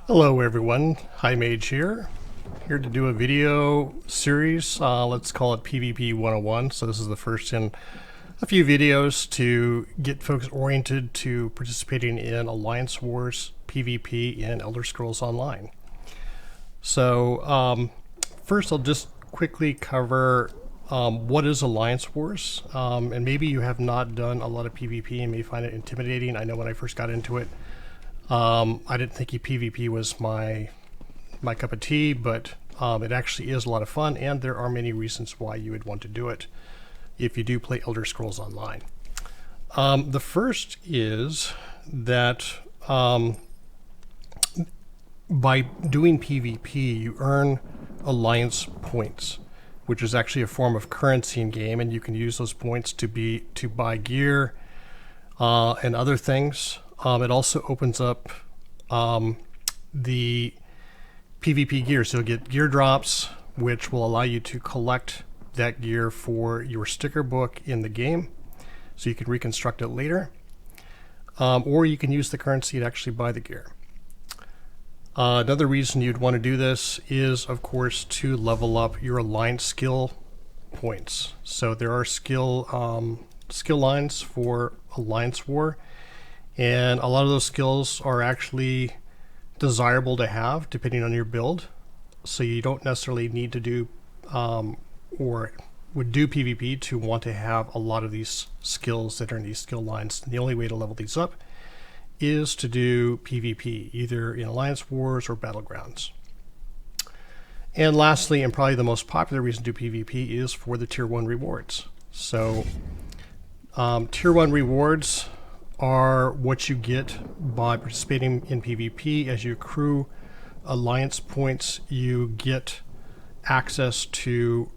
Hello everyone, HighMage here to do a video series. Let's call it PvP 101. So this is the first in a few videos to get folks oriented to participating in Alliance Wars PvP in Elder Scrolls Online. So first I'll just quickly cover what is Alliance Wars, and maybe you have not done a lot of PvP and may find it intimidating. I know when I first got into it, I didn't think PvP was my cup of tea, but it actually is a lot of fun, and there are many reasons why you would want to do it if you do play Elder Scrolls Online. The first is that by doing PvP, you earn Alliance points, which is actually a form of currency in game, and you can use those points to buy gear and other things. It also opens up the PvP gear. So you'll get gear drops, which will allow you to collect that gear for your sticker book in the game, so you can reconstruct it later. Or you can use the currency to actually buy the gear. Another reason you'd want to do this is, of course, to level up your Alliance skill points. So there are skill lines for Alliance War, and a lot of those skills are actually desirable to have depending on your build. So you don't necessarily need to do or would do PvP to want to have a lot of these skills that are in these skill lines. And the only way to level these up is to do PvP, either in Alliance Wars or Battlegrounds. And lastly, and probably the most popular reason to do PvP, is for the Tier 1 rewards. So Tier 1 rewards are what you get by participating in PvP. As you accrue Alliance points, you get access to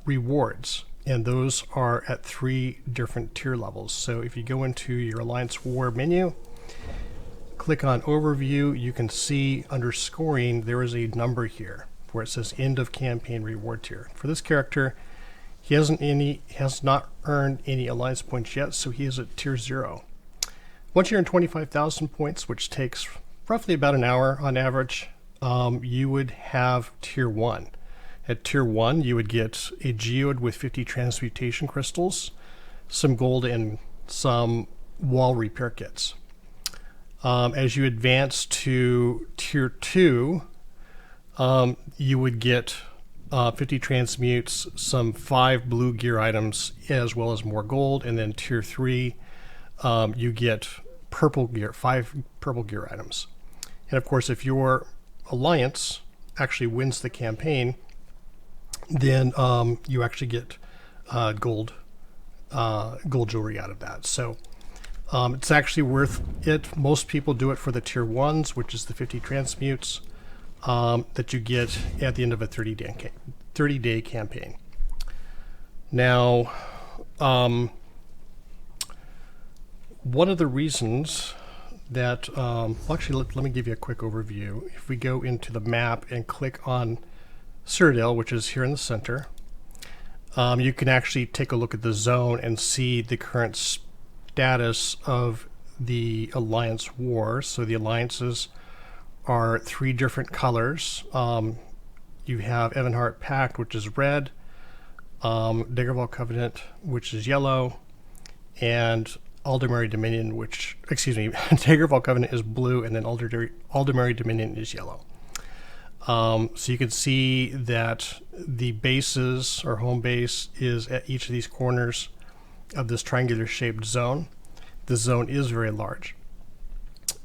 rewards, and those are at 3 different tier levels. So if you go into your Alliance War menu, click on Overview, you can see under scoring there is a number here where it says End of Campaign Reward Tier. For this character, he has not earned any Alliance points yet, so he is at Tier 0. Once you're in 25,000 points, which takes roughly about an hour on average, you would have Tier 1. At Tier 1, you would get a geode with 50 transmutation crystals, some gold, and some wall repair kits. As you advance to Tier 2, you would get 50 transmutes, some 5 blue gear items, as well as more gold. And then Tier 3, you get purple gear, 5 purple gear items. And of course, if your Alliance actually wins the campaign, then you actually get gold jewelry out of that. So it's actually worth it. Most people do it for the Tier 1s, which is the 50 transmutes that you get at the end of a 30-day campaign. Now, one of the reasons that, actually, let me give you a quick overview. If we go into the map and click on Cyrodiil, which is here in the center, you can actually take a look at the zone and see the current status of the Alliance War. So the alliances are 3 different colors. You have Evanhart Pact, which is red, Daggerfall Covenant, which is yellow, and Aldmeri Dominion, Daggerfall Covenant is blue, and then Aldmeri Dominion is yellow. So you can see that the bases, or home base, is at each of these corners of this triangular shaped zone. The zone is very large.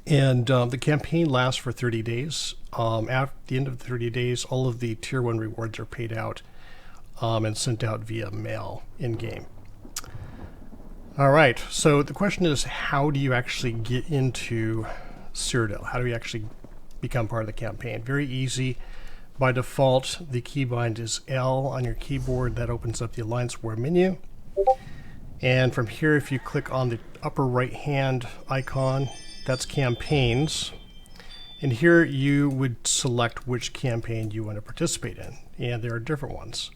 And the campaign lasts for 30 days. At the end of the 30 days, all of the Tier 1 rewards are paid out and sent out via mail in-game. All right, so the question is, how do you actually get into Cyrodiil? How do you actually become part of the campaign? Very easy. By default, the keybind is L on your keyboard. That opens up the Alliance War menu. And from here, if you click on the upper right-hand icon, that's Campaigns. And here you would select which campaign you want to participate in. And there are different ones.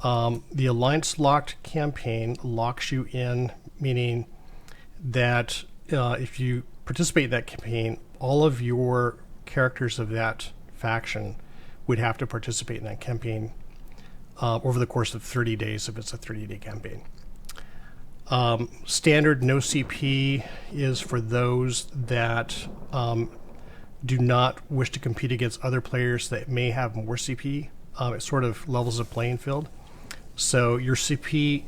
The Alliance Locked campaign locks you in, meaning that if you participate in that campaign, all of your characters of that faction would have to participate in that campaign over the course of 30 days if it's a 30-day campaign. Standard no CP is for those that do not wish to compete against other players that may have more CP. It sort of levels the playing field. So your CP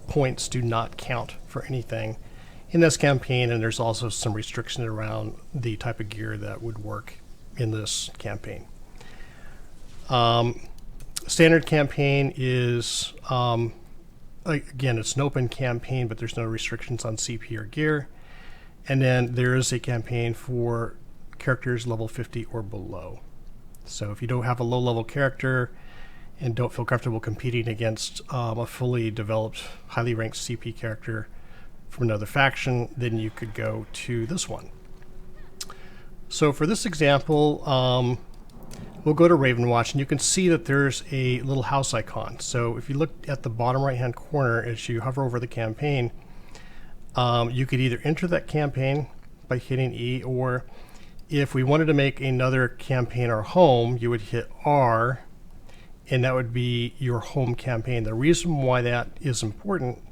points do not count for anything in this campaign, and there's also some restriction around the type of gear that would work in this campaign. Standard campaign is, again, it's an open campaign, but there's no restrictions on CP or gear. And then there is a campaign for characters level 50 or below. So if you don't have a low-level character and don't feel comfortable competing against a fully developed, highly ranked CP character from another faction, then you could go to this one. So for this example, we'll go to Ravenwatch, and you can see that there's a little house icon. So if you look at the bottom right-hand corner as you hover over the campaign, you could either enter that campaign by hitting E, or if we wanted to make another campaign our home, you would hit R, and that would be your home campaign. The reason why that is important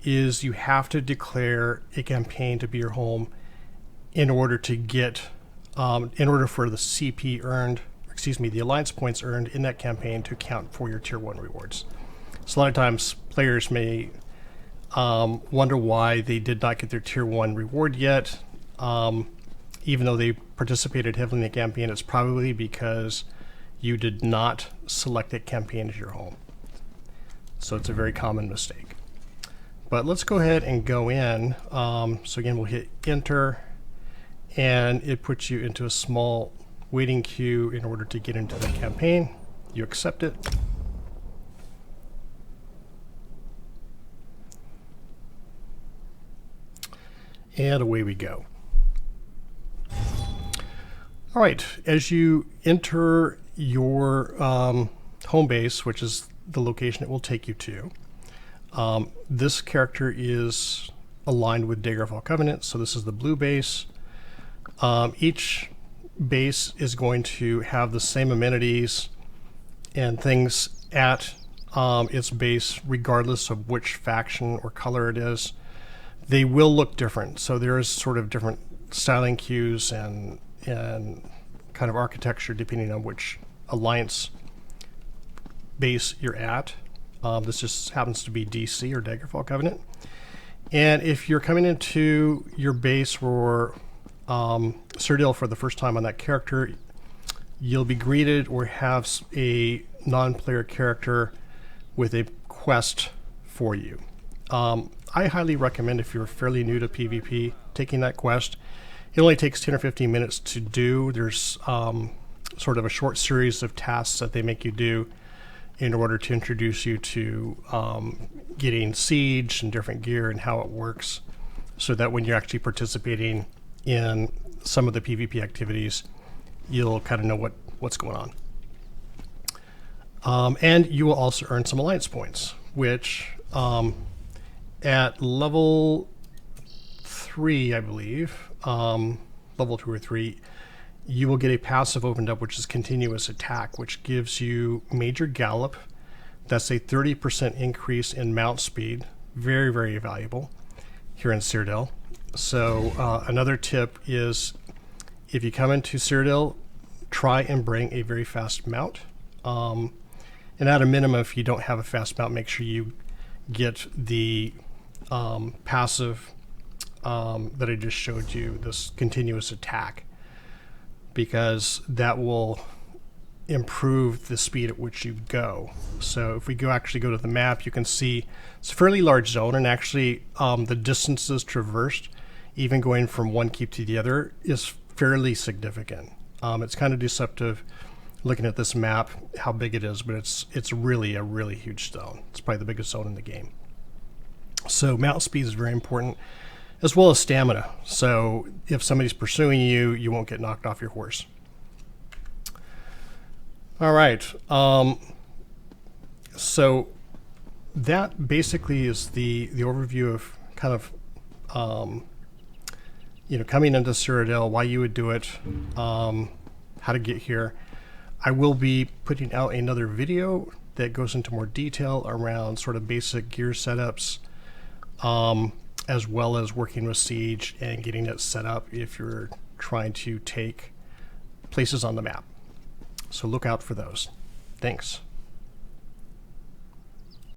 is you have to declare a campaign to be your home in order to get, in order for the CP earned, the alliance points earned in that campaign to count for your tier 1 rewards. So a lot of times players may wonder why they did not get their tier 1 reward yet. Even though they participated heavily in the campaign, it's probably because you did not select that campaign as your home. So it's a very common mistake. But let's go ahead and go in. So again, we'll hit enter, and it puts you into a small waiting queue in order to get into the campaign. You accept it. And away we go. All right, as you enter your home base, which is the location it will take you to, this character is aligned with Daggerfall Covenant, so this is the blue base. Each base is going to have the same amenities and things at its base, regardless of which faction or color it is. They will look different, so there is sort of different styling cues and kind of architecture depending on which alliance base you're at. This just happens to be DC, or Daggerfall Covenant. And if you're coming into your base for Cyrodiil for the first time on that character, you'll be greeted or have a non-player character with a quest for you. I highly recommend, if you're fairly new to PvP, taking that quest. It only takes 10 or 15 minutes to do. There's sort of a short series of tasks that they make you do in order to introduce you to getting siege and different gear and how it works, so that when you're actually participating in some of the PvP activities, you'll kind of know what's going on. And you will also earn some alliance points, which at level 3, I believe, level 2 or 3, you will get a passive opened up, which is Continuous Attack, which gives you Major Gallop. That's a 30% increase in mount speed. Very, very valuable here in Cyrodiil. So another tip is, if you come into Cyrodiil, try and bring a very fast mount. And at a minimum, if you don't have a fast mount, make sure you get the passive that I just showed you, this Continuous Attack, because that will improve the speed at which you go. So if we actually go to the map, you can see it's a fairly large zone, and actually the distances traversed, even going from one keep to the other, is fairly significant. It's kind of deceptive looking at this map how big it is, but it's really a really huge zone. It's probably the biggest zone in the game. So mount speed is very important, as well as stamina. So if somebody's pursuing you, you won't get knocked off your horse. All right. So that basically is the overview of kind of coming into Cyrodiil, why you would do it, how to get here. I will be putting out another video that goes into more detail around sort of basic gear setups, as well as working with Siege and getting it set up if you're trying to take places on the map. So look out for those. Thanks.